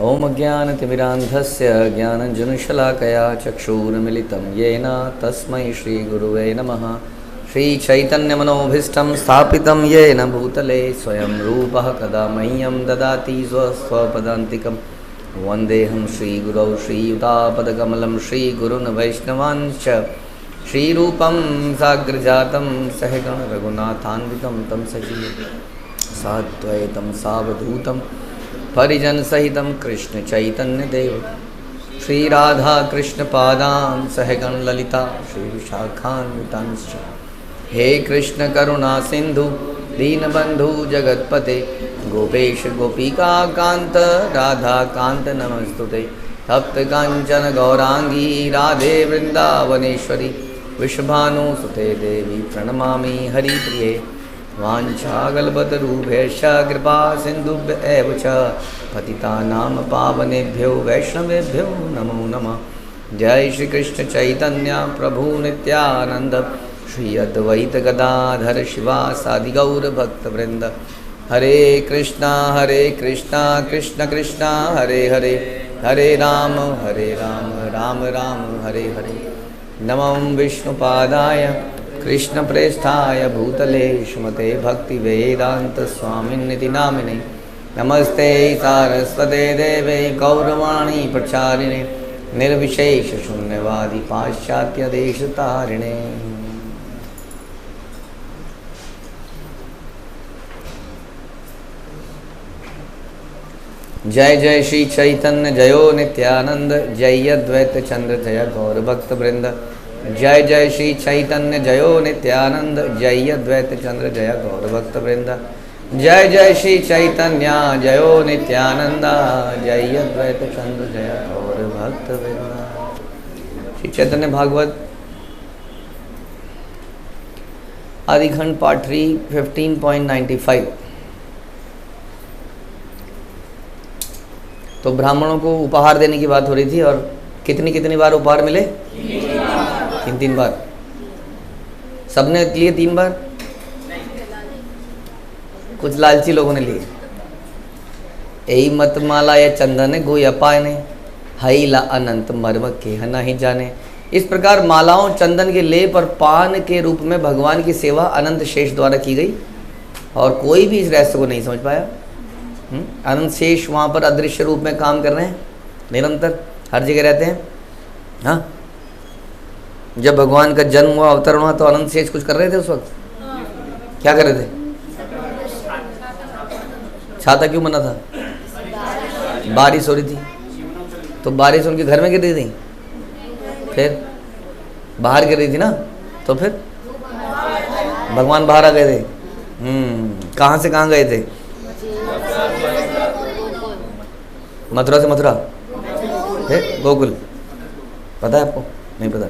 ओम ज्ञानतिमिरान्धस्य ज्ञानञ्जनशलाकया चक्षुरुन्मिलितं येन तस्मै श्रीगुरुवे नमः। श्रीचैतन्यमनोभीष्टं स्थापितं येन भूतले स्वयं रूपः कदा मह्यं ददाति स्वपदान्तिकं। वन्देऽहं श्रीगुरौ श्रीयुतापदकमलं श्रीगुरुन् वैष्णवांश्च श्रीरूपं साग्रजातं सहगण रघुनाथान्वितं तं सजीवं साद्वैतं सावधूतं परिजनसहितं कृष्ण चैतन्यदेव श्रीराधा कृष्णपादां सहगण ललिता श्रीविशाखान्वितांश्च। हे कृष्ण करुणा सिंधु दीनबंधु जगत्पते गोपेश गोपिकाकांत राधा कांत नमस्तुते। तप्त कांचन गौरांगी राधे वृंदावनेश्वरी विश्वभानुसुते देवी प्रणमामि हरिप्रिये। वाञ्छाकल्पतरुभ्यश्च कृपा सिन्धुभ्य एव च पतितानां पावनेभ्यो वैष्णवेभ्यो नमो नमः। जय श्री कृष्ण चैतन्य प्रभु नित्यानंद श्री अद्वैत गदाधर शिवासादि गौर भक्तवृंद। हरे कृष्णा कृष्ण कृष्णा हरे हरे हरे राम राम राम हरे हरे। नमो विष्णुपादाय कृष्ण प्रेष्ठाय भूतले श्रीमते भक्ति वेदांत स्वामिन्निति नामिने। नमस्ते सारस्वते देवे गौरवाणी प्रचारिणे निर्विशेष शून्यवादी पाश्चात्य देश तारिणे। जय जय श्री चैतन्य जयो नित्यानंद जय अद्वैत चंद्र जय गौर भक्त वृंद। जय जय श्री चैतन्य जयो नित्यानंद जय अद्वैत चंद्र जय गौर भक्त वृंद। जय जय श्री चैतन्य जयो नित्यानंद जय अद्वैत चंद्र जय गौर भक्त वृंद। श्री चैतन्य भागवत आदिखंड पार्ट 3 15.95। तो ब्राह्मणों को उपहार देने की बात हो रही थी और कितनी बार उपहार मिले? तीन बार। सबने लिए 3 बार? कुछ लालची लोगों ने लिए। यही मत माला या चंदन गोया पाने हई ला अनंत मर्म के है नहीं जाने। इस प्रकार मालाओं चंदन के लेप और पान के रूप में भगवान की सेवा अनंत शेष द्वारा की गई और कोई भी इस रहस्य को नहीं समझ पाया। अनंत शेष वहाँ पर अदृश्य रूप में काम कर रहे हैं, निरंतर हर जगह रहते हैं। हाँ, जब भगवान का जन्म हुआ अवतरण हुआ तो अनंत शेष कुछ कर रहे थे उस वक्त? क्या कर रहे थे? छाता क्यों बना था? बारिश हो रही थी तो बारिश उनके घर में गिर रही थी, फिर बाहर गिर रही थी ना, तो फिर भगवान बाहर आ गए थे। कहाँ से कहाँ गए थे? मथुरा से मथुरा, फिर गोकुल। पता है आपको? नहीं पता?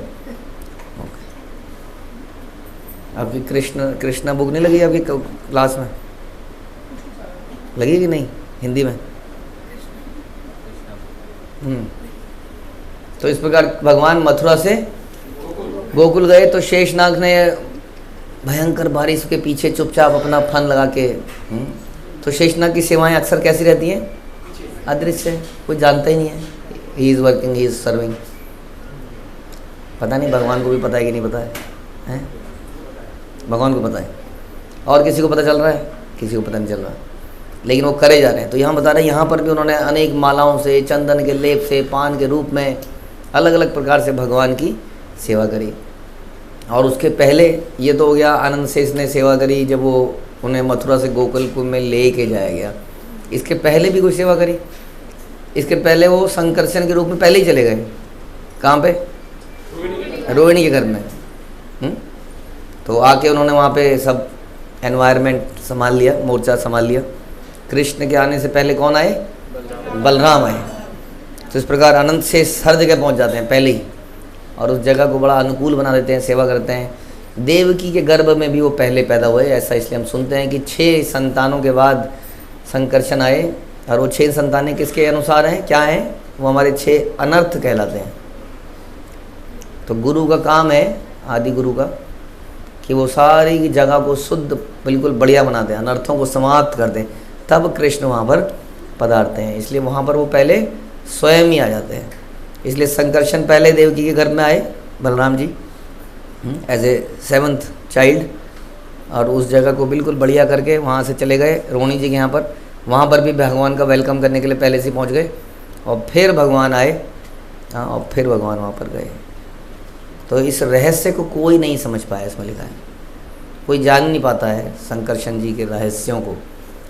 आपकी कृष्णा बुक नहीं लगी आपकी क्लास में? लगी कि नहीं हिंदी में? तो इस प्रकार भगवान मथुरा से गोकुल गए तो शेषनाग ने भयंकर बारिश के पीछे चुपचाप अपना फन लगा के तो शेषनाग की सेवाएं अक्सर कैसी रहती हैं? अदृश्य, कोई जानता ही नहीं है। He is working, he is serving. पता नहीं भगवान को भी पता है कि नहीं पता है? भगवान को पता है और किसी को पता चल रहा है? किसी को पता नहीं चल रहा, लेकिन वो करे जा रहे हैं। तो यहाँ बता रहे हैं, यहाँ पर भी उन्होंने अनेक मालाओं से, चंदन के लेप से, पान के रूप में अलग अलग प्रकार से भगवान की सेवा करी। और उसके पहले ये तो हो गया आनंद शेष ने सेवा करी जब वो उन्हें मथुरा से गोकुलपुर में ले के जाया गया। इसके पहले भी कोई सेवा करी? इसके पहले वो संकर्षण के रूप में पहले ही चले गए। कहाँ पे? रोहिणी के घर में। तो आके उन्होंने वहाँ पे सब एनवायरनमेंट संभाल लिया, मोर्चा संभाल लिया। कृष्ण के आने से पहले कौन आए? बलराम आए। तो इस प्रकार अनंत शेष हर जगह पहुँच जाते हैं पहले ही और उस जगह को बड़ा अनुकूल बना देते हैं, सेवा करते हैं। देवकी के गर्भ में भी वो पहले पैदा हुए, ऐसा इसलिए हम सुनते हैं कि 6 संतानों के बाद संकर्षण आए। और वो 6 संतानें किसके अनुसार हैं? क्या हैं? वो हमारे 6 अनर्थ कहलाते हैं। तो गुरु का काम है, आदि गुरु का, कि वो सारी जगह को शुद्ध बिल्कुल बढ़िया बना दें, अनर्थों को समाप्त कर दें। तब कृष्ण वहाँ पर पधारते हैं, इसलिए वहाँ पर वो पहले स्वयं ही आ जाते हैं। इसलिए संकर्षण पहले देवकी के घर में आए, Balram ji as a 7th child, और उस जगह को बिल्कुल बढ़िया करके वहाँ से चले गए रोहिणी जी के यहाँ पर। वहाँ पर भी भगवान का वेलकम करने के लिए पहले से पहुँच गए, और फिर भगवान आए। हाँ, और फिर भगवान वहाँ पर गए। तो इस रहस्य को कोई नहीं समझ पाया, इसमें लिखा है, कोई जान नहीं पाता है संकर्षण जी के रहस्यों को,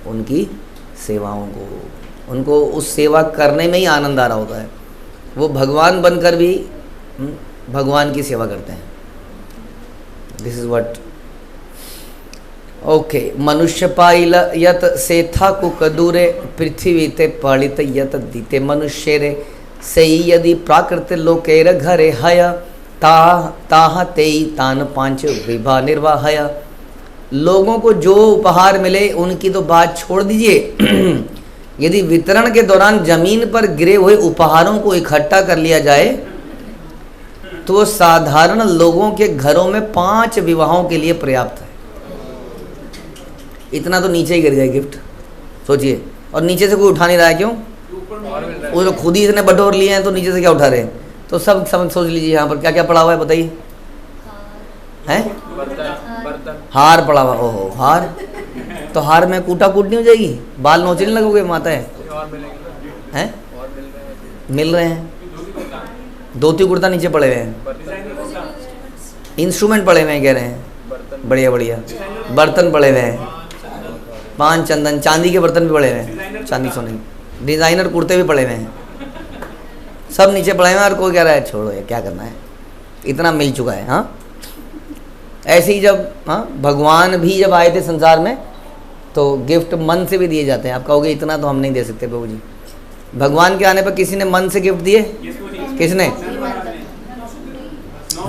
उनकी सेवाओं को। उनको उस सेवा करने में ही आनंद आ रहा होता है। वो भगवान बनकर भी भगवान की सेवा करते हैं। This is what. ओके, मनुष्य पाइल यत सेथा कुकदूरे पृथ्वी ते पालित यत दीते मनुष्य रे से यदि प्राकृत लोकेर घरे हया ताह तेई तान पांच विभा निर्वाहया। लोगों को जो उपहार मिले उनकी तो बात छोड़ दीजिए, यदि वितरण के दौरान जमीन पर गिरे हुए उपहारों को इकट्ठा कर लिया जाए तो साधारण लोगों के घरों में 5 विवाहों के लिए पर्याप्त है। इतना तो नीचे ही गिर गए गिफ्ट, सोचिए। और नीचे से कोई उठा नहीं रहा है, क्यों? वो लोग खुद ही इतने बटोर लिए हैं, तो नीचे से क्या उठा रहे हैं? तो सब सोच लीजिए यहाँ पर क्या क्या पड़ा हुआ है, बताइए। हैं? हार पड़ा हुआ। ओहो, हार। तो हार में कूटा कूट नहीं हो जाएगी? बाल नोचने लगोगे माता है? हैं? मिल रहे हैं। धोती कुर्ता नीचे पड़े हुए हैं, इंस्ट्रूमेंट पड़े हुए हैं, कह रहे हैं बढ़िया बढ़िया। बर्तन पड़े हुए हैं, 5 चंदन चांदी के बर्तन भी पड़े हुए हैं, चांदी सोने, डिज़ाइनर कुर्ते भी पड़े हुए हैं, सब नीचे पड़े हुए हैं। और कोई कह रहा है छोड़ो ये क्या करना है, इतना मिल चुका है। हाँ, ऐसे ही जब भगवान भी जब आए थे संसार में तो गिफ्ट मन से भी दिए जाते हैं। आप कहोगे इतना तो हम नहीं दे सकते प्रभु जी। भगवान के आने पर किसी ने मन से गिफ्ट दिए? किसने?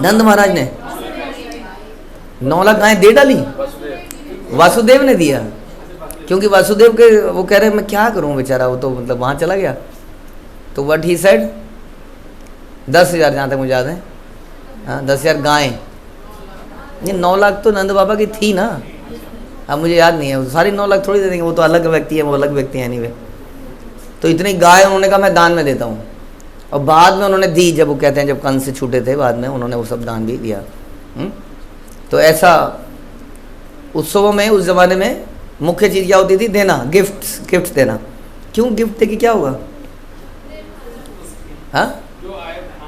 नंद महाराज ने 9 लाख गायें दे डाली, वासुदेव ने दिया। क्योंकि वासुदेव के वो कह रहे मैं क्या करूं बेचारा, वो तो मतलब वहाँ चला गया। तो व्हाट ही सेड, 10,000 जहाँ तक मुझे याद है। हाँ, 10,000 गायें। ये 9 लाख तो नंद बाबा की थी ना, अब मुझे याद नहीं है। सारी 9 लाख थोड़ी दे देंगे, वो तो अलग व्यक्ति है, वो अलग व्यक्ति है एनीवे। तो इतनी गाय उन्होंने कहा मैं दान में देता हूँ, और बाद में उन्होंने दी। जब वो कहते हैं जब कंस से छूटे थे, बाद में उन्होंने वो सब दान भी दिया। तो ऐसा उत्सवों में उस ज़माने में मुख्य चीज़ क्या होती थी? देना, गिफ्ट देना। क्यों? गिफ्ट दे के क्या होगा? हाँ,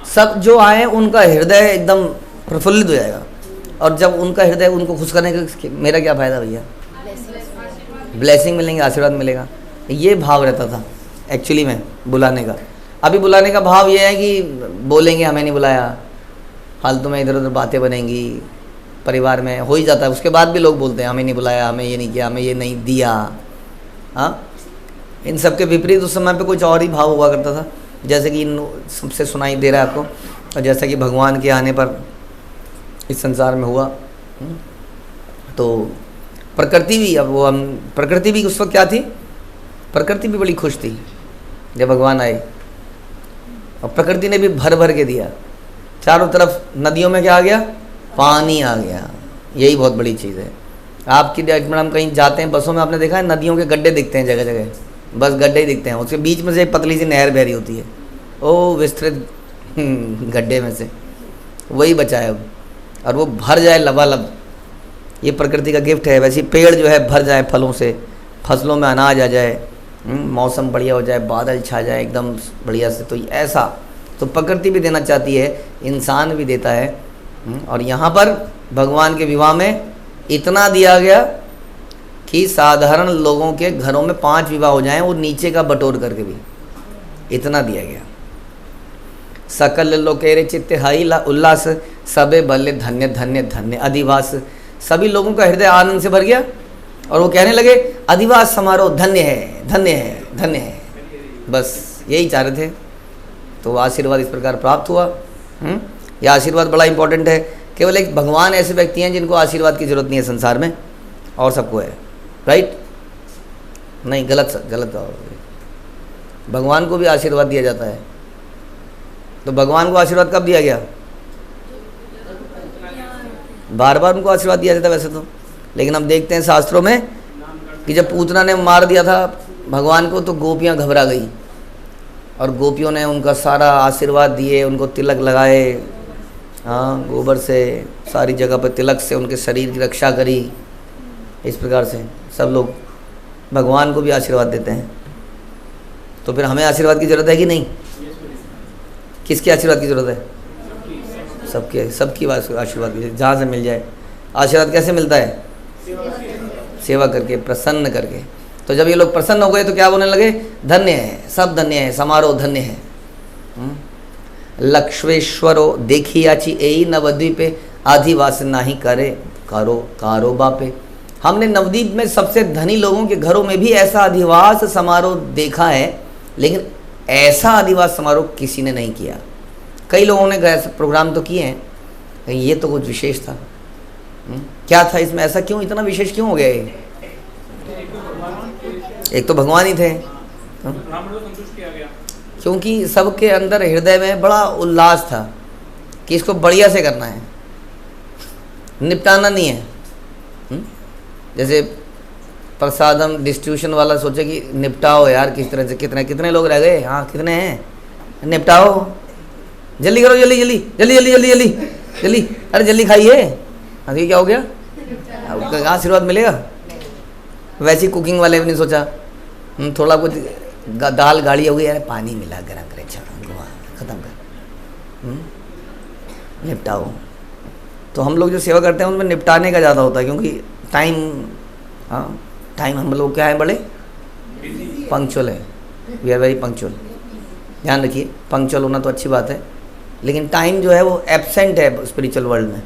सब जो आए उनका हृदय एकदम प्रफुल्लित हो जाएगा। और जब उनका हृदय उनको खुश करने का मेरा क्या फ़ायदा भैया? ब्लेसिंग मिलेंगे, आशीर्वाद मिलेगा। ये भाव रहता था एक्चुअली में बुलाने का। अभी बुलाने का भाव ये है कि बोलेंगे हमें नहीं बुलाया, फालतू में इधर उधर बातें बनेंगी, परिवार में हो ही जाता है। उसके बाद भी लोग बोलते हैं हमें नहीं बुलाया, हमें ये नहीं किया, हमें ये नहीं दिया। हाँ, इन सब के विपरीत उस समय पे कुछ और ही भाव हुआ करता था, जैसे कि इन सबसे सुनाई दे रहा है आपको, और जैसा कि भगवान के आने पर इस संसार में हुआ। तो प्रकृति भी, अब वो हम प्रकृति भी उस वक्त क्या थी? प्रकृति भी बड़ी खुश थी जब भगवान आए, और प्रकृति ने भी भर भर के दिया। चारों तरफ नदियों में क्या आ गया? पानी आ गया। यही बहुत बड़ी चीज़ है। आपकी हम कहीं जाते हैं बसों में, आपने देखा है नदियों के गड्ढे दिखते हैं जगह जगह, बस गड्ढे ही दिखते हैं। उसके बीच में से एक पतली सी नहर बह रही होती है, ओ विस्तृत गड्ढे में से वही बचा है अब, और वो भर जाए लबालब। ये प्रकृति का गिफ्ट है। वैसे पेड़ जो है भर जाए फलों से, फसलों में अनाज आ जाए, मौसम बढ़िया हो जाए, बादल छा जाए एकदम बढ़िया से। तो ऐसा तो प्रकृति भी देना चाहती है, इंसान भी देता है। और यहाँ पर भगवान के विवाह में इतना दिया गया कि साधारण लोगों के घरों में 5 विवाह हो जाएं, वो नीचे का बटोर करके भी इतना दिया गया। सकल लोकेरे चित्त हाई उल्लास, सबे बल्ले धन्य धन्य धन्य अधिवास। सभी लोगों का हृदय आनंद से भर गया, और वो कहने लगे अधिवास समारोह धन्य है, धन्य है, धन्य है। बस यही चाह रहे थे। तो आशीर्वाद इस प्रकार प्राप्त हुआ। यह आशीर्वाद बड़ा इंपॉर्टेंट है। केवल एक भगवान ऐसे व्यक्ति हैं जिनको आशीर्वाद की जरूरत नहीं है संसार में, और सबको है। राइट? नहीं, गलत। भगवान को भी आशीर्वाद दिया जाता है। तो भगवान को आशीर्वाद कब दिया गया? बार बार उनको आशीर्वाद दिया जाता वैसे तो, लेकिन हम देखते हैं शास्त्रों में कि जब पूतना ने मार दिया था भगवान को तो गोपियाँ घबरा गई और गोपियों ने उनका सारा आशीर्वाद दिए, उनको तिलक लगाए, हाँ, गोबर से सारी जगह पर तिलक से उनके शरीर की रक्षा करी। इस प्रकार से सब लोग भगवान को भी आशीर्वाद देते हैं। तो फिर हमें आशीर्वाद की ज़रूरत है कि नहीं? किसके आशीर्वाद की ज़रूरत है? सबके, सबकी आशीर्वाद की, जहाँ से मिल जाए। आशीर्वाद कैसे मिलता है? सेवा करके, प्रसन्न करके। तो जब ये लोग प्रसन्न हो गए तो क्या बोलने लगे? धन्य है, सब धन्य है, समारोह धन्य है। लक्ष्मेश्वरो देखियाची एई नवद्वीपे आदिवास नाही करे कारो कारो बापे। हमने नवद्वीप में सबसे धनी लोगों के घरों में भी ऐसा आदिवास समारोह देखा है, लेकिन ऐसा आदिवास समारोह किसी ने नहीं किया। कई लोगों ने ऐसे प्रोग्राम तो किए हैं, ये तो कुछ विशेष था। क्या था इसमें? ऐसा क्यों, इतना विशेष क्यों हो गया ये? एक तो भगवान ही थे, क्योंकि सबके अंदर हृदय में बड़ा उल्लास था कि इसको बढ़िया से करना है, निपटाना नहीं है। जैसे प्रसादम डिस्ट्रीब्यूशन वाला सोचे कि निपटाओ यार किस तरह से, कितने कितने लोग रह गए, हाँ कितने हैं, निपटाओ, जल्दी करो, जल्दी जल्दी जल्दी जल्दी जल्दी जल्दी जल्दी, अरे जल्दी खाइए। हाँ ये क्या हो गया, कहाँ आशीर्वाद मिलेगा? वैसी कुकिंग वाले भी नहीं सोचा, थोड़ा कुछ दाल गाढ़ी हो गई, अरे पानी मिला गर्म करे, ख़त्म कर, निपटाओ। तो हम लोग जो सेवा करते हैं उनमें निपटाने का ज़्यादा होता है, क्योंकि टाइम, हाँ टाइम, हम लोग क्या है, बड़े पंक्चुअल है, वी आर वेरी पंक्चुअल। ध्यान रखिए, पंक्चुअल होना तो अच्छी बात है, लेकिन टाइम जो है वो एब्सेंट है स्पिरिचुअल वर्ल्ड में।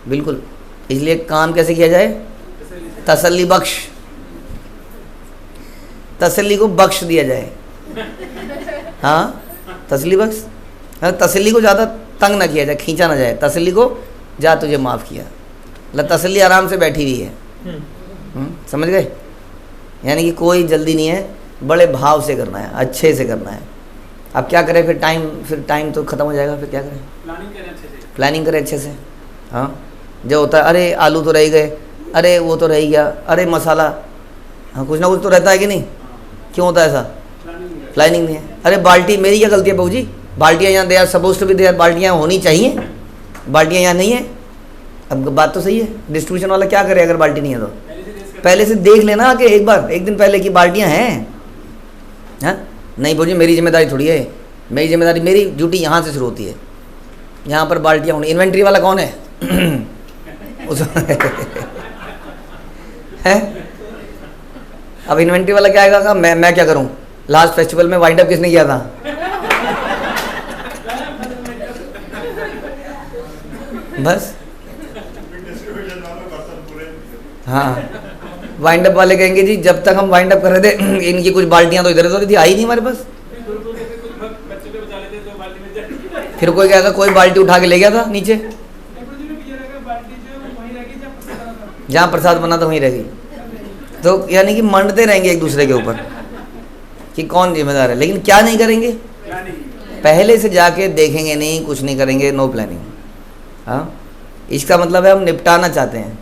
बिल्कुल, इसलिए काम कैसे किया जाए? तसल्ली बख्श, तसल्ली को बख्श दिया जाए। हाँ, तसल्ली बख्श, तसल्ली को ज़्यादा तंग ना किया जाए, खींचा ना जाए। तसल्ली को, जा तुझे माफ़ किया, तसल्ली आराम से बैठी हुई है। समझ गए? यानी कि कोई जल्दी नहीं है, बड़े भाव से करना है, अच्छे से करना है। अब क्या करें फिर टाइम तो ख़त्म हो जाएगा, फिर क्या करें? प्लानिंग करें अच्छे से। हाँ, जो होता है, अरे आलू तो रह गए, अरे वो तो रह गया, अरे मसाला, हाँ कुछ ना कुछ तो रहता है कि नहीं? क्यों होता है ऐसा? प्लानिंग नहीं है। अरे बाल्टी, मेरी क्या गलती है बहू जी? बाल्टियाँ यहाँ दे, सपोज टू भी दे, बाल्टियाँ होनी चाहिए, बाल्टियाँ यहाँ नहीं है। अब बात तो सही है, डिस्ट्रीब्यूशन वाला क्या करे अगर बाल्टी नहीं है तो? पहले से देख लेना आके एक बार, एक दिन पहले की बाल्टियाँ हैं। हाँ नहीं बहू जी, मेरी जिम्मेदारी थोड़ी है, मेरी जिम्मेदारी, मेरी ड्यूटी यहाँ से शुरू होती है, यहाँ पर बाल्टियाँ होनी। इन्वेंट्री वाला कौन है? है? अब इन्वेंट्री वाला क्या आएगा? मैं क्या करूं? लास्ट फेस्टिवल में वाइंड अप किसने किया था? बस, हाँ, वाइंड अप वाले कहेंगे जी जब तक हम वाइंड अप कर रहे थे इनकी कुछ बाल्टियां तो इधर उधर थी, आई नहीं हमारे पास। फिर कोई कहेगा कोई बाल्टी उठा के ले गया था नीचे, जहाँ प्रसाद बना था वहीं रह गई। तो यानी कि मंडते रहेंगे एक दूसरे के ऊपर कि कौन जिम्मेदार है, लेकिन क्या नहीं करेंगे? पहले से जाके देखेंगे नहीं, कुछ नहीं करेंगे, नो प्लानिंग। हाँ, इसका मतलब है हम निपटाना चाहते हैं।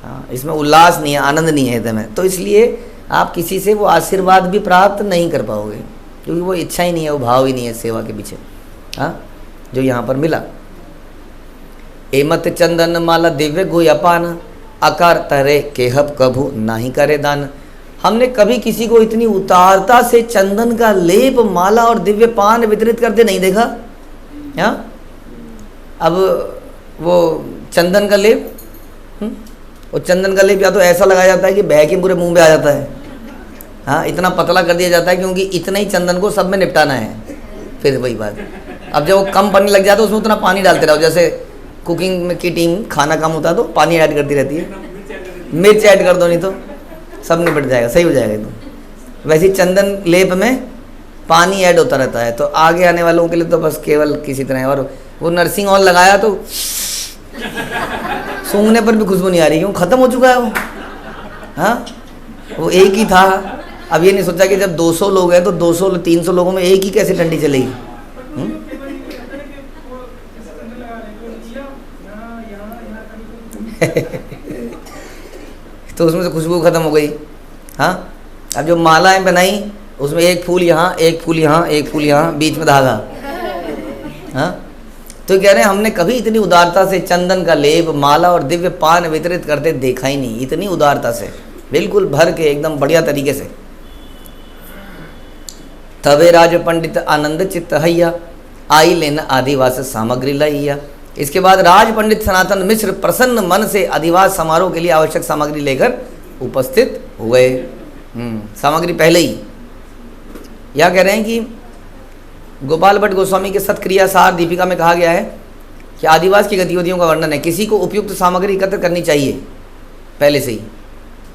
हाँ, इसमें उल्लास नहीं है, आनंद नहीं है हृदय में, तो इसलिए आप किसी से वो आशीर्वाद भी प्राप्त नहीं कर पाओगे, क्योंकि वो इच्छा ही नहीं है, वो भाव ही नहीं है सेवा के पीछे। हाँ, जो यहाँ पर मिला, एमत चंदन माला दिव्य गुह्यपान अकार तरे केहब कभू नहीं करे दान। हमने कभी किसी को इतनी उदारता से चंदन का लेप, माला और दिव्य पान वितरित करते नहीं देखा। हाँ, अब वो चंदन का लेप, वो चंदन का लेप या तो ऐसा लगाया जाता है कि बह के पूरे मुंह में आ जाता है। हाँ, इतना पतला कर दिया जाता है क्योंकि इतना ही चंदन को सब में निपटाना है। फिर वही बात, अब जब वो कम पानी लग जाता है उसमें उतना पानी डालते रहो। जैसे कुकिंग में की टीम, खाना कम होता है तो पानी ऐड करती रहती है, मिर्च ऐड कर दो नहीं तो सब निपट जाएगा, सही हो जाएगा एकदम। वैसे चंदन लेप में पानी ऐड होता रहता है, तो आगे आने वालों के लिए तो बस केवल किसी तरह। और वो नर्सिंग ऑयल लगाया तो सूंघने पर भी खुशबू नहीं आ रही, क्यों? खत्म हो चुका है वो। हाँ, वो एक ही था। अब ये नहीं सोचा कि जब 200 लोग हैं तो 200-300 लोगों में एक ही कैसे डंडी चलेगी। तो उसमें से खुशबू खत्म हो गई। हाँ, अब जो मालाएं बनाई उसमें एक फूल यहाँ, एक फूल यहाँ, एक फूल यहाँ, बीच में धागा। हाँ, तो कह रहे हैं हमने कभी इतनी उदारता से चंदन का लेप, माला और दिव्य पान वितरित करते देखा ही नहीं। इतनी उदारता से, बिल्कुल भर के एकदम बढ़िया तरीके से। तबे राज पंडित आनंद चित्त हैया, आई लेन आदिवास सामग्री लैया। इसके बाद राज पंडित सनातन मिश्र प्रसन्न मन से आदिवास समारोह के लिए आवश्यक सामग्री लेकर उपस्थित हुए। सामग्री पहले ही यह कह रहे हैं कि गोपाल भट्ट गोस्वामी के सत्क्रिया सार दीपिका में कहा गया है कि आदिवास की गतिविधियों का वर्णन है। किसी को उपयुक्त सामग्री एकत्र करनी चाहिए पहले से ही।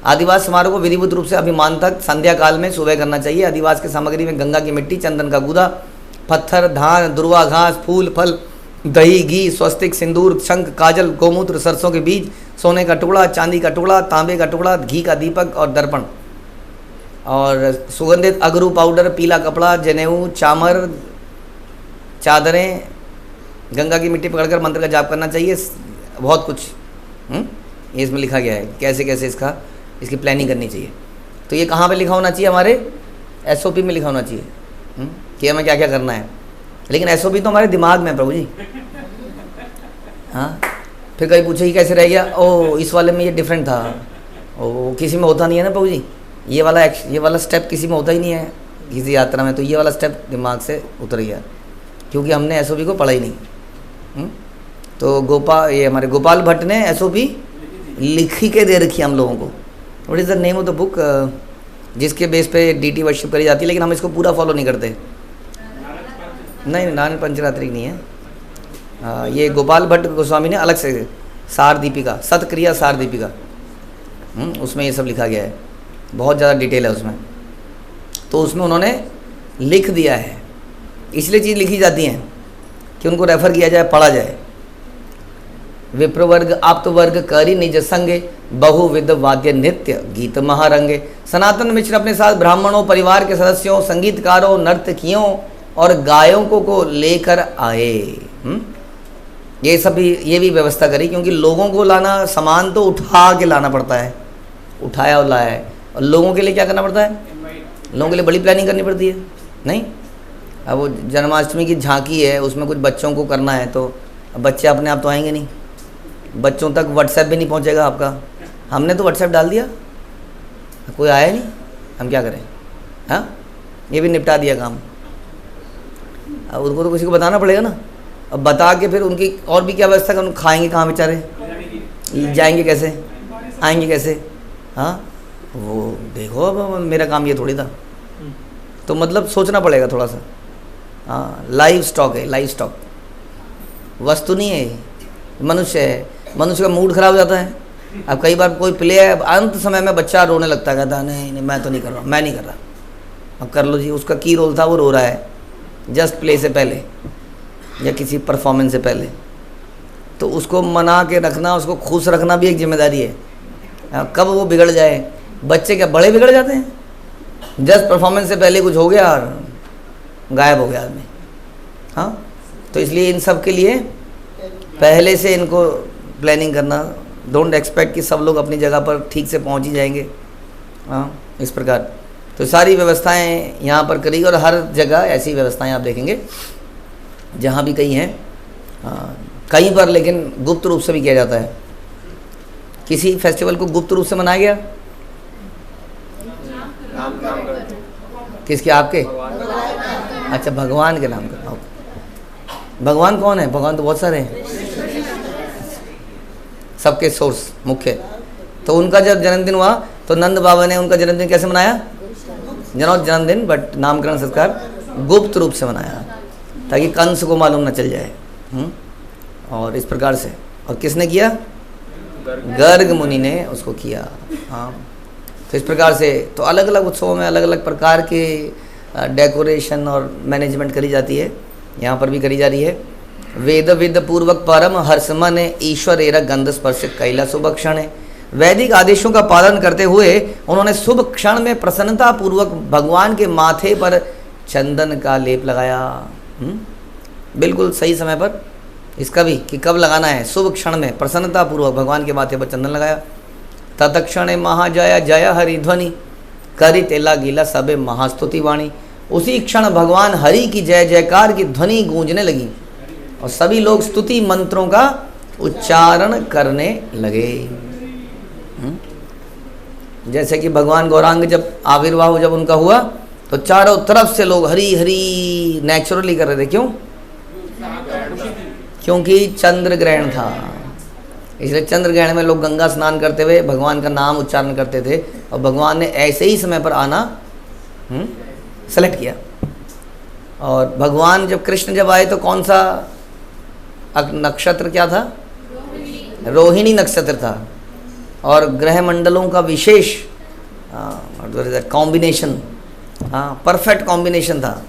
आदिवास समारोह को विधिवत रूप से अभिमान तक संध्या काल में सुबह करना चाहिए। आदिवास की सामग्री में गंगा की मिट्टी, चंदन का गूदा, पत्थर, धान, दुर्वा घास, फूल, फल, दही, घी, स्वस्तिक, सिंदूर, शंख, काजल, गोमूत्र, सरसों के बीज, सोने का टुकड़ा, चांदी का टुकड़ा, तांबे का टुकड़ा, घी का दीपक और दर्पण, और सुगंधित अगरू पाउडर, पीला कपड़ा, जनेऊ, चामर, चादरें, गंगा की मिट्टी पकड़कर मंत्र का जाप करना चाहिए। बहुत कुछ ये इसमें लिखा गया है कैसे कैसे इसकी प्लानिंग करनी चाहिए। तो ये कहाँ पे लिखा होना चाहिए? हमारे एसओपी में लिखा होना चाहिए कि हमें क्या क्या करना है। लेकिन एसओपी तो हमारे दिमाग में है प्रभु जी। हाँ, फिर कभी पूछे कि कैसे रह गया, ओ इस वाले में ये डिफरेंट था, ओ किसी में होता नहीं है ना प्रभु जी। ये वाला स्टेप किसी में होता ही नहीं है किसी यात्रा में, तो ये वाला स्टेप दिमाग से उतर गया क्योंकि हमने एसओपी को पढ़ा ही नहीं। तो ये हमारे गोपाल भट्ट ने एसओपी लिखी के दे रखी है हम लोगों को। What is the name of the book जिसके बेस पे डीटी वर्शिप करी जाती है, लेकिन हम इसको पूरा फॉलो नहीं करते। नहीं, नारायण पंचरात्रि नहीं है। ये गोपाल भट्ट गोस्वामी ने अलग से सार दीपिका, सतक्रिया सार दीपिका, उसमें ये सब लिखा गया है। बहुत ज़्यादा डिटेल है उसमें। तो उसमें उन्होंने लिख दिया है, इसलिए चीज़ लिखी जाती हैं कि उनको रेफ़र किया जाए, पढ़ा जाए। विप्रवर्ग आप्तवर्ग करी निज संगे, बहुविध वाद्य नृत्य गीत महारंगे। सनातन मिश्र अपने साथ ब्राह्मणों, परिवार के सदस्यों, संगीतकारों, नर्तकियों और गायकों को लेकर आए। ये भी व्यवस्था करी, क्योंकि लोगों को लाना, सामान तो उठा के लाना पड़ता है, उठाया और लाया है। और लोगों के लिए क्या करना पड़ता है? लोगों के लिए बड़ी प्लानिंग करनी पड़ती है। नहीं, अब वो जन्माष्टमी की झांकी है, उसमें कुछ बच्चों को करना है, तो बच्चे अपने आप तो आएंगे नहीं। बच्चों तक व्हाट्सएप भी नहीं पहुंचेगा आपका। हमने तो व्हाट्सएप डाल दिया, कोई आया नहीं, हम क्या करें? हाँ, ये भी निपटा दिया काम। अब उनको तो किसी को बताना पड़ेगा ना। अब बता के फिर उनकी और भी क्या व्यवस्था करूँ? खाएंगे कहाँ बेचारे? जाएंगे कैसे? आएंगे कैसे? हाँ, वो देखो, अब मेरा काम ये थोड़ी था। तो मतलब सोचना पड़ेगा थोड़ा सा। हाँ, लाइव स्टॉक है, लाइव स्टॉक, वस्तु नहीं है, मनुष्य है। मनुष्य का मूड खराब हो जाता है। अब कई बार कोई प्ले है, अंत समय में बच्चा रोने लगता है, कहता है नहीं मैं तो नहीं कर रहा, मैं नहीं कर रहा। अब कर लो जी, उसका की रोल था, वो रो रहा है जस्ट प्ले से पहले या किसी परफॉर्मेंस से पहले। तो उसको मना के रखना, उसको खुश रखना भी एक जिम्मेदारी है। कब वो बिगड़ जाए? बच्चे क्या बड़े बिगड़ जाते हैं? जस्ट परफॉर्मेंस से पहले कुछ हो गया और गायब हो गया आदमी। हाँ, तो इसलिए इन सब के लिए पहले से इनको प्लानिंग करना। डोंट एक्सपेक्ट कि सब लोग अपनी जगह पर ठीक से पहुंच ही जाएंगे। हाँ, इस प्रकार तो सारी व्यवस्थाएं यहाँ पर करी, और हर जगह ऐसी व्यवस्थाएं आप देखेंगे जहाँ भी कहीं हैं। कहीं पर लेकिन गुप्त रूप से भी किया जाता है। किसी फेस्टिवल को गुप्त रूप से मनाया गया? किसके? आपके? अच्छा, भगवान के नाम का। भगवान कौन है? भगवान तो बहुत सारे हैं, सबके सोर्स मुख्य। तो उनका जब जन्मदिन हुआ तो नंद बाबा ने उनका जन्मदिन कैसे मनाया? जन्मदिन बट नामकरण संस्कार गुप्त रूप से मनाया, ताकि कंस को मालूम न चल जाए। और इस प्रकार से, और किसने किया? गर्ग मुनि ने उसको किया। हाँ, तो इस प्रकार से तो अलग अलग उत्सवों में अलग अलग प्रकार के डेकोरेशन और मैनेजमेंट करी जाती है। यहाँ पर भी करी जा रही है। वेद विद पूर्वक परम हर्षमन ईश्वर एरा गंध स्पर्शित कैला शुभ क्षण है। वैदिक आदेशों का पालन करते हुए उन्होंने शुभ क्षण में प्रसन्नता पूर्वक भगवान के माथे पर चंदन का लेप लगाया। बिल्कुल सही समय पर इसका भी कि कब लगाना है? शुभ क्षण में प्रसन्नता पूर्वक भगवान के माथे पर चंदन लगाया। तत्क्षण महाजया जय हरि ध्वनि करी तेला गीला सबे महास्तुति वाणी। उसी क्षण भगवान हरि की जय जयकार की ध्वनि गूंजने लगी और सभी लोग स्तुति मंत्रों का उच्चारण करने लगे। जैसे कि भगवान गौरांग जब आविर्भाव जब उनका हुआ तो चारों तरफ से लोग हरि हरि नेचुरली कर रहे थे। क्यों? क्योंकि चंद्र ग्रहण था, इसलिए चंद्र ग्रहण में लोग गंगा स्नान करते हुए भगवान का नाम उच्चारण करते थे और भगवान ने ऐसे ही समय पर आना सेलेक्ट किया। और भगवान जब कृष्ण जब आए तो कौन सा नक्षत्र क्या था? रोहिणी नक्षत्र था और ग्रह मंडलों का विशेष कॉम्बिनेशन, परफेक्ट कॉम्बिनेशन था।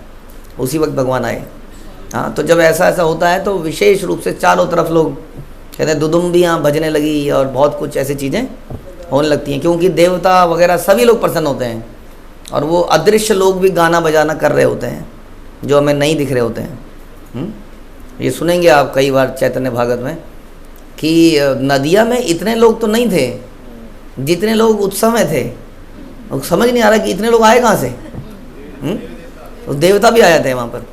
उसी वक्त भगवान आए। तो जब ऐसा ऐसा होता है तो विशेष रूप से चारों तरफ लोग कहते हैं दुदुम्बियाँ बजने लगी और बहुत कुछ ऐसी चीज़ें होने लगती हैं, क्योंकि देवता वगैरह सभी लोग प्रसन्न होते हैं और वो अदृश्य लोग भी गाना बजाना कर रहे होते हैं जो हमें नहीं दिख रहे होते हैं। ये सुनेंगे आप कई बार चैतन्य भागवत में कि नदिया में इतने लोग तो नहीं थे जितने लोग उत्सव में थे। समझ नहीं आ रहा कि इतने लोग आए कहाँ से। तो देवता भी आए थे वहाँ पर,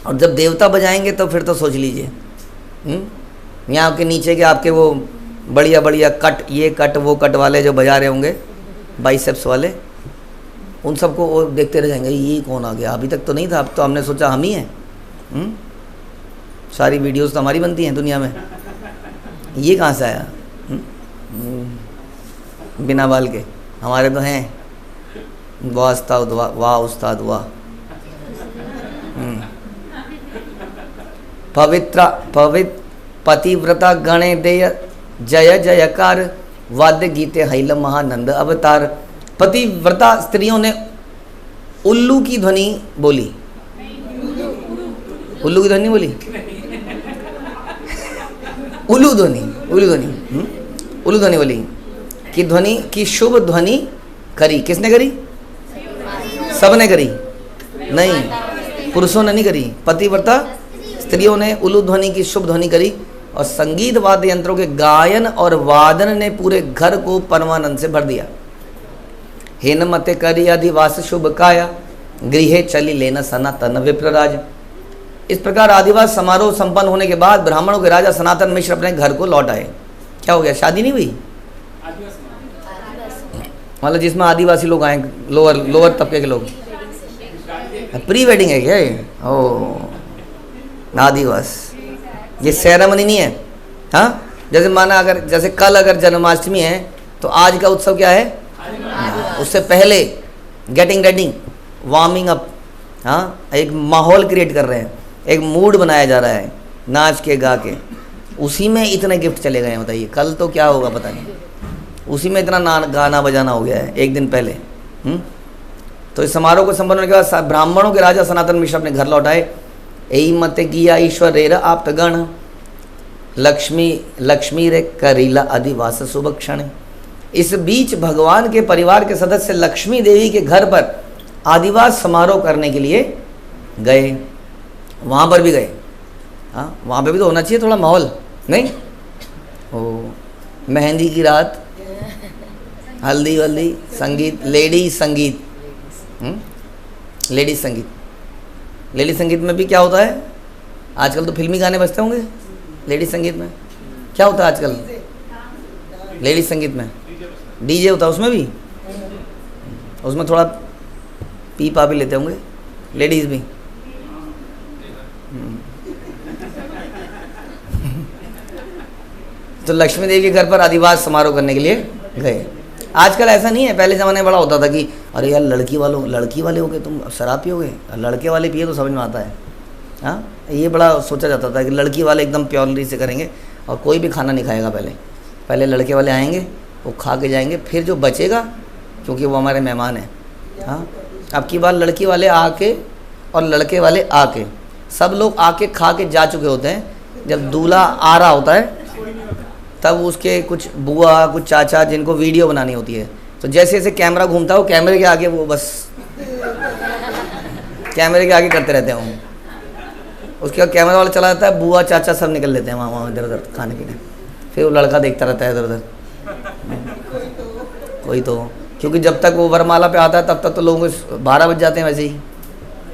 और जब देवता बजाएंगे तो फिर तो सोच लीजिए। यहाँ के नीचे के आपके वो बढ़िया बढ़िया कट, ये कट वो कट वाले जो बजा रहे होंगे, बाइसेप्स वाले, उन सबको वो देखते रह जाएंगे ये कौन आ गया, अभी तक तो नहीं था, अब तो हमने सोचा हम ही हैं। सारी वीडियोस तो हमारी बनती हैं दुनिया में, ये कहाँ से आया? बिना बाल के हमारे तो हैं। वाह उस्ताद वाह, वाह उस्ताद वाह। पवित्र पतिव्रता गणे देय जय जयकार वाद्य गीते हैल महानंद अवतार। पतिव्रता स्त्रियों ने उल्लू की ध्वनि बोली। उल्लू की ध्वनि बोली, उल्लू ध्वनि, उल्लू ध्वनि, उल्लू ध्वनि बोली कि ध्वनि की शुभ ध्वनि करी। किसने करी? सबने करी? नहीं, पुरुषों ने नहीं करी। पतिव्रता स्त्रियों ने उल्लू ध्वनि की शुभ ध्वनि करी और संगीत वाद्य यंत्रों के गायन और वादन ने पूरे घर को परमानंद से भर दिया। हेन मते करी आदिवास शुभ काया गृहे चली लेना सनातन विप्रराज। इस प्रकार आदिवास समारोह संपन्न होने के बाद ब्राह्मणों के राजा सनातन मिश्र अपने घर को लौट आए। क्या हो गया? शादी नहीं हुई? मतलब जिसमें आदिवासी लोग आए, लोअर तबके के लोग। प्री वेडिंग है क्या ये? ओ आदिवास, ये सेरेमनी नहीं है। हाँ, जैसे माना अगर जैसे कल अगर जन्माष्टमी है तो आज का उत्सव क्या है? उससे पहले गेटिंग रेडी, वार्मिंग अप। हाँ, एक माहौल क्रिएट कर रहे हैं, एक मूड बनाया जा रहा है नाच के गा के। उसी में इतने गिफ्ट चले गए हैं, बताइए कल तो क्या होगा पता नहीं। उसी में इतना गाना बजाना हो गया है एक दिन पहले। तो इस समारोह को संपन्न होने के बाद ब्राह्मणों के राजा सनातन मिश्र अपने घर लौट आए। यही मत किया ईश्वर रेरा आप गण लक्ष्मी रे करीला आदिवास शुभ क्षण। इस बीच भगवान के परिवार के सदस्य लक्ष्मी देवी के घर पर आदिवास समारोह करने के लिए गए। वहाँ पर भी गए। हाँ, वहाँ पे भी तो होना चाहिए थोड़ा माहौल, नहीं? ओ मेहंदी की रात, हल्दी वल्दी, संगीत, लेडीज संगीत। लेडीज संगीत, लेडीज संगीत में भी क्या होता है आजकल? तो फिल्मी गाने बजते होंगे लेडीज संगीत में। क्या होता है आजकल लेडीज संगीत में? डीजे होता है उसमें भी। उसमें थोड़ा पी पा भी लेते होंगे लेडीज भी। तो लक्ष्मी देवी के घर पर आदिवास समारोह करने के लिए गए। आजकल ऐसा नहीं है, पहले ज़माने में बड़ा होता था कि अरे यार लड़की वाले हो गए तुम, शराब पियोगे, लड़के वाले पिए तो समझ में आता है। हाँ, ये बड़ा सोचा जाता था कि लड़की वाले एकदम प्योरिटी से करेंगे और कोई भी खाना नहीं खाएगा। पहले लड़के वाले आएंगे, वो खा के जाएंगे, फिर जो बचेगा क्योंकि वो हमारे मेहमान हैं। हाँ, अब की बार लड़की वाले आके और लड़के वाले आके सब लोग आके खा के जा चुके होते हैं। जब दूल्हा आ रहा होता है तब उसके कुछ बुआ कुछ चाचा जिनको वीडियो बनानी होती है, तो जैसे जैसे कैमरा घूमता है वो कैमरे के आगे वो बस कैमरे के आगे करते रहते हैं। उसके बाद कैमरा वाला चला जाता है, बुआ चाचा सब निकल लेते हैं वहाँ इधर उधर खाने पीने। फिर वो लड़का देखता रहता है इधर उधर, कोई तो क्योंकि जब तक वो वरमाला पे आता है तब तक तो लोगों को 12 बज जाते हैं वैसे ही।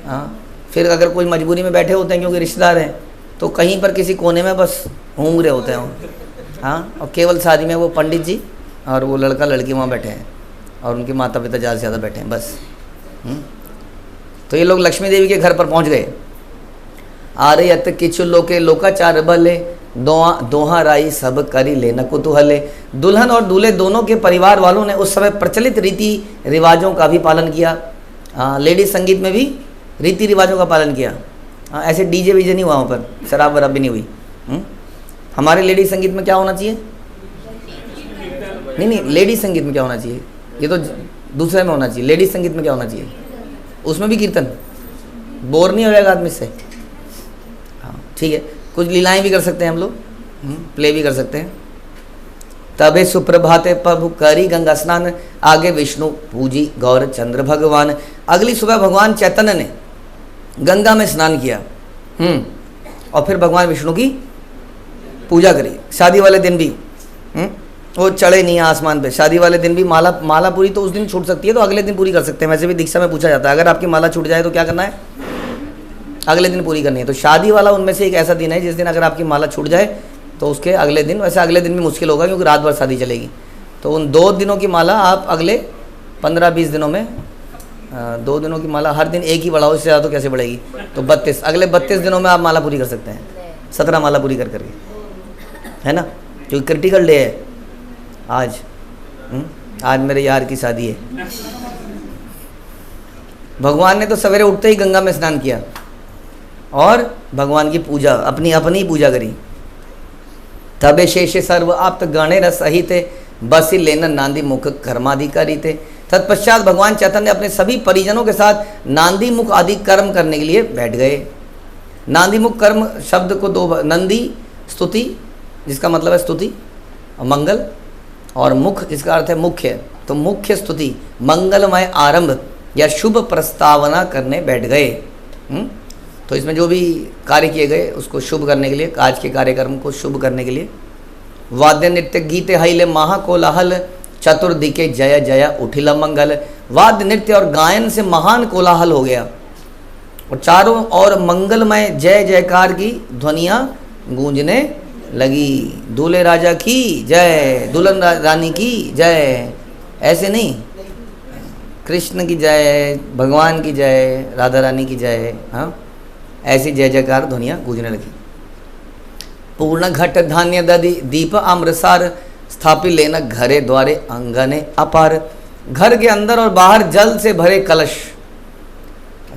हाँ, फिर अगर कोई मजबूरी में बैठे होते हैं क्योंकि रिश्तेदार हैं, तो कहीं पर किसी कोने में बस घूम रहे होते हैं वो। हाँ, और केवल शादी में वो पंडित जी और वो लड़का लड़की वहाँ बैठे हैं और उनके माता पिता ज़्यादा से ज़्यादा बैठे हैं बस। तो ये लोग लक्ष्मी देवी के घर पर पहुँच गए। आरे अत किचु लोके लोकाचार भले, दोहा राई सब करी ले न कुतूहले। दुल्हन और दूल्हे दोनों के परिवार वालों ने उस समय प्रचलित रीति रिवाजों का भी पालन किया। लेडीज संगीत में भी रीति रिवाजों का पालन किया। ऐसे डीजे वीजे नहीं हुआ वहाँ पर, शराब वराब भी नहीं हुई। हमारे लेडीज संगीत में क्या होना चाहिए? नहीं, लेडीज संगीत में क्या होना चाहिए? ये तो दूसरे में होना चाहिए। लेडीज संगीत में क्या होना चाहिए? उसमें भी कीर्तन। बोर नहीं हो जाएगा आदमी से? हाँ, ठीक है। कुछ लीलाएं भी कर सकते हैं हम लोग, प्ले भी कर सकते हैं। तबे सुप्रभाते प्रभु करी गंगा स्नान, आगे विष्णु पूजी गौर चंद्र भगवान। अगली सुबह भगवान चैतन्य ने गंगा में स्नान किया और फिर भगवान विष्णु की पूजा करी। शादी वाले दिन भी वो चढ़े नहीं आसमान पे। शादी वाले दिन भी माला पूरी तो उस दिन छूट सकती है, तो अगले दिन पूरी कर सकते हैं। वैसे भी दीक्षा में पूछा जाता है अगर आपकी माला छूट जाए तो क्या करना है? अगले दिन पूरी करनी है। तो शादी वाला उनमें से एक ऐसा दिन है जिस दिन अगर आपकी माला छूट जाए तो उसके अगले दिन, वैसे अगले दिन भी मुश्किल होगा क्योंकि रात भर शादी चलेगी, तो उन 2 दिनों की माला आप अगले 15-20 दिनों में 2 दिनों की माला हर दिन एक ही बढ़ाओ, इससे ज़्यादा तो कैसे बढ़ेगी? तो 32 अगले 32 दिनों में आप माला पूरी कर सकते हैं। 17 माला पूरी कर करके, है ना? क्योंकि क्रिटिकल डे है आज। आज मेरे यार की शादी है। भगवान ने तो सवेरे उठते ही गंगा में स्नान किया और भगवान की पूजा अपनी ही पूजा करी। तबे शेषे सर्व आप्त गणे रस सहित, बसी लेना नांदी मुख कर्माधिकारी थे। तत्पश्चात भगवान चैतन्य अपने सभी परिजनों के साथ नांदी मुख आदि कर्म करने के लिए बैठ गए। नांदी मुख कर्म शब्द को 2 नंदी स्तुति, जिसका मतलब है स्तुति मंगल, और मुख जिसका अर्थ है मुख्य। तो मुख्य स्तुति मंगलमय आरंभ या शुभ प्रस्तावना करने बैठ गए। तो इसमें जो भी कार्य किए गए उसको शुभ करने के लिए, आज के कार्यक्रम को शुभ करने के लिए वाद्य नृत्य गीते हईले महाकोलाहल, चतुर्दिके जय जय उठिल मंगल। वाद्य नृत्य और गायन से महान कोलाहल हो गया और चारों ओर मंगलमय जय जयकार की ध्वनियाँ गूंजने लगी। दूल्हे राजा की जय, दुल्हन रानी की जय, ऐसे नहीं, कृष्ण की जय, भगवान की जय, राधा रानी की जय। हाँ, ऐसी जय जयकार ध्वनियाँ गूंजने लगी। पूर्ण घट धान्य दधि दीप आम्रसार, स्थापित लेना घरे द्वारे अंगने अपार। घर के अंदर और बाहर जल से भरे कलश,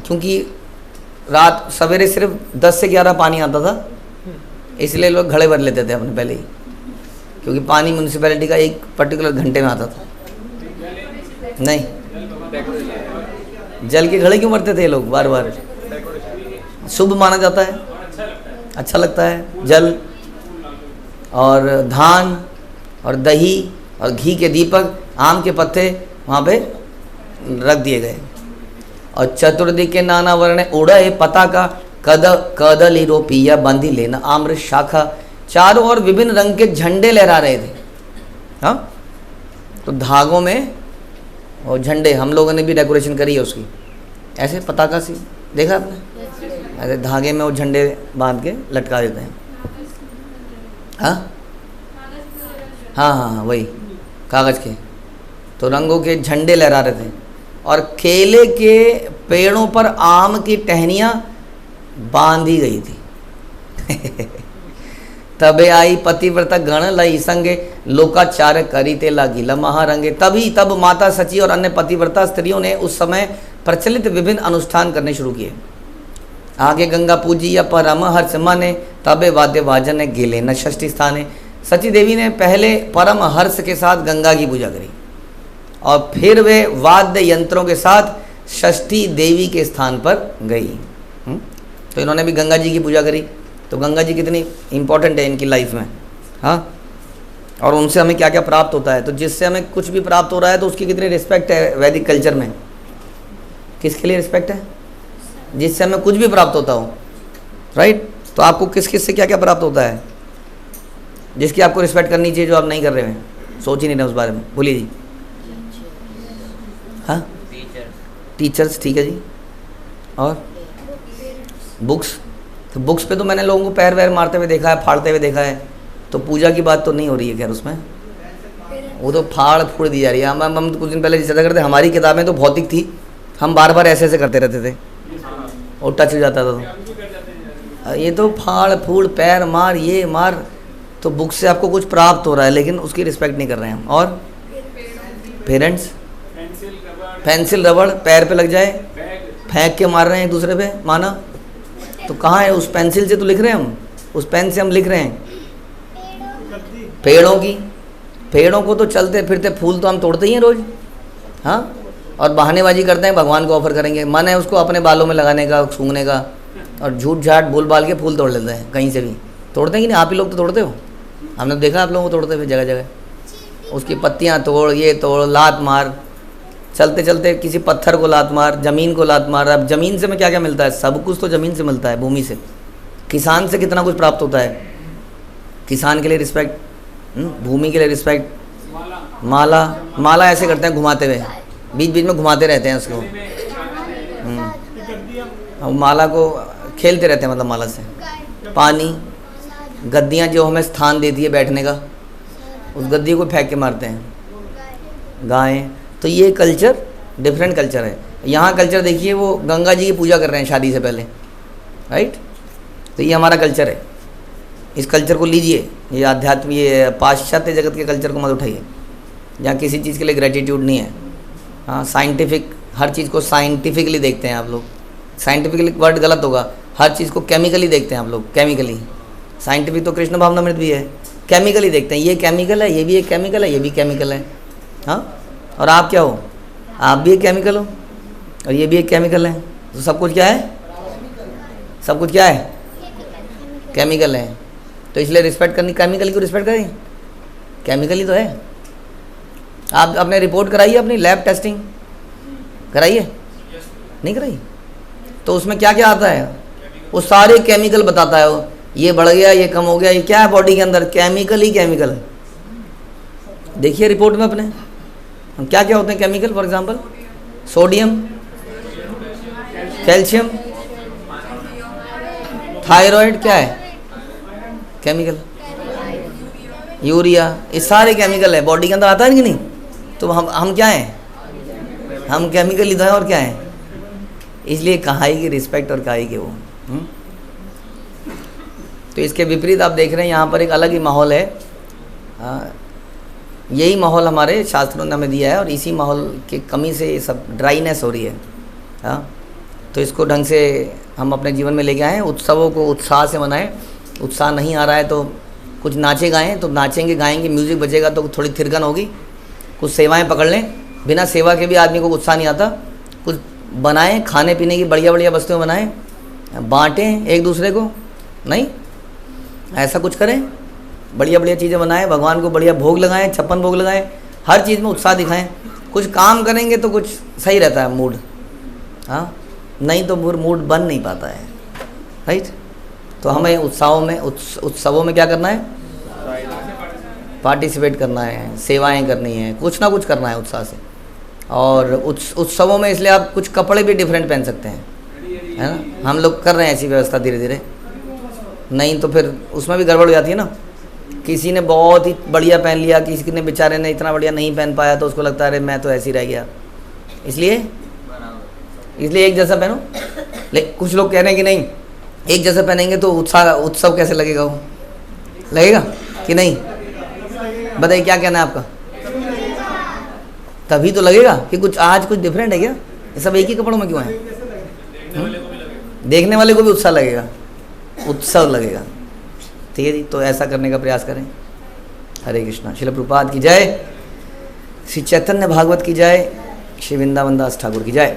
क्योंकि रात सवेरे सिर्फ 10 से 11 पानी आता था, इसलिए लोग घड़े भर लेते थे अपने पहले ही, क्योंकि पानी म्यूनसिपैलिटी का एक पर्टिकुलर घंटे में आता था। नहीं, जल के घड़े क्यों भरते थे लोग बार बार? शुभ माना जाता है, अच्छा लगता है। जल और धान और दही और घी के दीपक, आम के पत्ते वहाँ पे रख दिए गए। और चतुर्दिके नाना वर्ण उड़े पताका, कदली रोपिया बंधी लेना आम्र शाखा। चारों ओर विभिन्न रंग के झंडे लहरा रहे थे। हाँ, तो धागों में और झंडे, हम लोगों ने भी डेकोरेशन करी है उसकी, ऐसे पताका सी, देखा आपने? ऐसे धागे में वो झंडे बांध के लटका देते हैं। हाँ हाँ हाँ, वही कागज़ के। तो रंगों के झंडे लहरा रहे थे और केले के पेड़ों पर आम की टहनियाँ बांधी गई थी। तबे आई पतिव्रता गण लई संगे, लोकाचार करी ते लागिला महारंगे। तब माता सची और अन्य पतिव्रता स्त्रियों ने उस समय प्रचलित विभिन्न अनुष्ठान करने शुरू किए। आगे गंगा पूजी या परम हर्ष माने, तबे वाद्य वाजन गिले न षष्ठी स्थाने। सची देवी ने पहले परम हर्ष के साथ गंगा की पूजा करी और फिर वे वाद्य यंत्रों के साथ षष्ठी देवी के स्थान पर गई। तो इन्होंने भी गंगा जी की पूजा करी। तो गंगा जी कितनी इम्पोर्टेंट है इनकी लाइफ में। हाँ, और उनसे हमें क्या क्या प्राप्त होता है। तो जिससे हमें कुछ भी प्राप्त हो रहा है तो उसकी कितनी रिस्पेक्ट है वैदिक कल्चर में। किसके लिए रिस्पेक्ट है? जिससे हमें कुछ भी प्राप्त होता हो, राइट। तो आपको किस किस से क्या क्या प्राप्त होता है जिसकी आपको रिस्पेक्ट करनी चाहिए, जो आप नहीं कर रहे हैं, सोच ही नहीं रहे उस बारे में? बोलिए जी। हाँ, टीचर्स, ठीक है जी। और बुक्स, तो बुक्स पे तो मैंने लोगों को पैर वैर मारते हुए देखा है, फाड़ते हुए देखा है, तो पूजा की बात तो नहीं हो रही है खैर उसमें, वो तो फाड़ फूड़ दी जा रही है। हम कुछ दिन पहले चर्चा करते, हमारी किताबें तो भौतिक थी, हम बार बार ऐसे ऐसे करते रहते थे और टच हो जाता था, तो ये तो फाड़ फूड़ पैर मार ये मार, तो बुक से आपको कुछ प्राप्त हो रहा है लेकिन उसकी रिस्पेक्ट नहीं कर रहे हैं हम। और पेरेंट्स, पेंसिल रबड़ पैर पे लग जाए, फेंक के मार रहे हैं एक दूसरे पे, माना तो कहाँ है, उस पेंसिल से तो लिख रहे हैं हम, उस पेन से हम लिख रहे हैं। पेड़ों की, पेड़ों को तो चलते फिरते फूल तो हम तोड़ते ही हैं रोज, हाँ, और बहानेबाजी करते हैं भगवान को ऑफर करेंगे, मन है उसको अपने बालों में लगाने का, सूंघने का, और झूठ झाट बोल बाल के फूल तोड़ लेते हैं कहीं से भी। तोड़ते हैं कि नहीं, आप ही लोग तो तोड़ते हो, हमने देखा आप लोगों को तोड़ते हुए जगह जगह। उसकी पत्तियाँ तोड़, ये तोड़, लात मार, चलते चलते किसी पत्थर को लात मार, ज़मीन को लात मार। अब ज़मीन से में क्या क्या मिलता है, सब कुछ तो ज़मीन से मिलता है, भूमि से। किसान से कितना कुछ प्राप्त होता है, किसान के लिए रिस्पेक्ट, भूमि के लिए रिस्पेक्ट। माला, माला ऐसे करते हैं घुमाते हुए, बीच बीच में घुमाते रहते हैं उसको, और माला को खेलते रहते हैं, मतलब माला से। पानी, गद्दियाँ जो हमें स्थान देती है बैठने का, उस गद्दी को फेंक के मारते हैं। गायें, तो ये कल्चर डिफरेंट कल्चर है। यहाँ कल्चर देखिए, वो गंगा जी की पूजा कर रहे हैं शादी से पहले, राइट। तो ये हमारा कल्चर है, इस कल्चर को लीजिए, ये आध्यात्म, ये पाश्चात्य जगत के कल्चर को मत उठाइए, जहाँ किसी चीज़ के लिए ग्रेटिट्यूड नहीं है। हाँ, साइंटिफिक, हर चीज़ को साइंटिफिकली देखते हैं आप लोग। साइंटिफिकली वर्ड गलत होगा, हर चीज़ को केमिकली देखते हैं आप लोग, केमिकली। साइंटिफिक तो कृष्ण भावनामृत भी है, केमिकली देखते हैं, ये केमिकल है, ये भी एक केमिकल है, ये भी केमिकल है। हाँ, और आप क्या हो, आप भी एक केमिकल हो और ये भी एक केमिकल है, तो सब कुछ क्या है, सब कुछ क्या है, केमिकल है। तो इसलिए रिस्पेक्ट करनी, केमिकल की रिस्पेक्ट करें, केमिकल ही तो है। आप अपने रिपोर्ट कराइए, अपनी लैब टेस्टिंग कराइए, नहीं कराइए, तो उसमें क्या क्या आता है, वो सारे केमिकल बताता है, वो ये बढ़ गया, ये कम हो गया, ये क्या है बॉडी के अंदर, केमिकल ही केमिकल है। देखिए रिपोर्ट में अपने, हम क्या क्या होते हैं chemical, for example sodium, calcium, thyroid, क्या है केमिकल, यूरिया, ये सारे केमिकल है, बॉडी के अंदर आता है कि नहीं। तो हम क्या हैं, हम केमिकल ही तो हैं, और क्या है। इसलिए कहाई की रिस्पेक्ट और कहाई के वो। तो इसके विपरीत आप देख रहे हैं यहाँ पर एक अलग ही माहौल है। यही माहौल हमारे शास्त्रों ने हमें दिया है, और इसी माहौल की कमी से ये सब ड्राइनेस हो रही है। हाँ, तो इसको ढंग से हम अपने जीवन में लेके आएँ, उत्सवों को उत्साह से मनाएं। उत्साह नहीं आ रहा है तो कुछ नाचे गाएं, तो नाचेंगे गाएंगे, म्यूज़िक बजेगा तो थोड़ी थिरकन होगी, कुछ सेवाएं पकड़ लें। बिना सेवा के भी आदमी को उत्साह नहीं आता। कुछ बनाएं, खाने पीने की बढ़िया बढ़िया वस्तुएं बनाएं, बांटें एक दूसरे को, नहीं ऐसा कुछ करें, बढ़िया बढ़िया चीज़ें बनाएं, भगवान को बढ़िया भोग लगाएं, 56 भोग लगाएं, हर चीज़ में उत्साह दिखाएं। कुछ काम करेंगे तो कुछ सही रहता है मूड, हाँ, नहीं तो मूड बन नहीं पाता है, राइट। तो हमें उत्साहों में, उत्सवों में क्या करना है, पार्टिसिपेट करना है, सेवाएं करनी है, कुछ ना कुछ करना है उत्साह से। और उत्सवों में इसलिए आप कुछ कपड़े भी डिफरेंट पहन सकते हैं, है ना। हम लोग कर रहे हैं ऐसी व्यवस्था धीरे धीरे, नहीं तो फिर उसमें भी गड़बड़ हो जाती है ना। किसी ने बहुत ही बढ़िया पहन लिया, किसी ने बेचारे ने इतना बढ़िया नहीं पहन पाया, तो उसको लगता है अरे मैं तो ऐसे ही रह गया। इसलिए एक जैसा पहनो। लेकिन कुछ लोग कह रहे हैं कि नहीं, एक जैसा पहनेंगे तो उत्सव कैसे लगेगा, वो लगेगा कि नहीं, बताइए क्या कहना है आपका। तभी तो लगेगा कि कुछ आज कुछ डिफरेंट है क्या, ये सब एक ही कपड़ों में क्यों है। देखने वाले को भी उत्साह लगेगा, उत्सव लगेगा, ठीक है जी। तो ऐसा करने का प्रयास करें। हरे कृष्णा। श्रील प्रभुपाद की जय, श्री चैतन्य भागवत की जय, श्री वृंदावन दास ठाकुर की जय।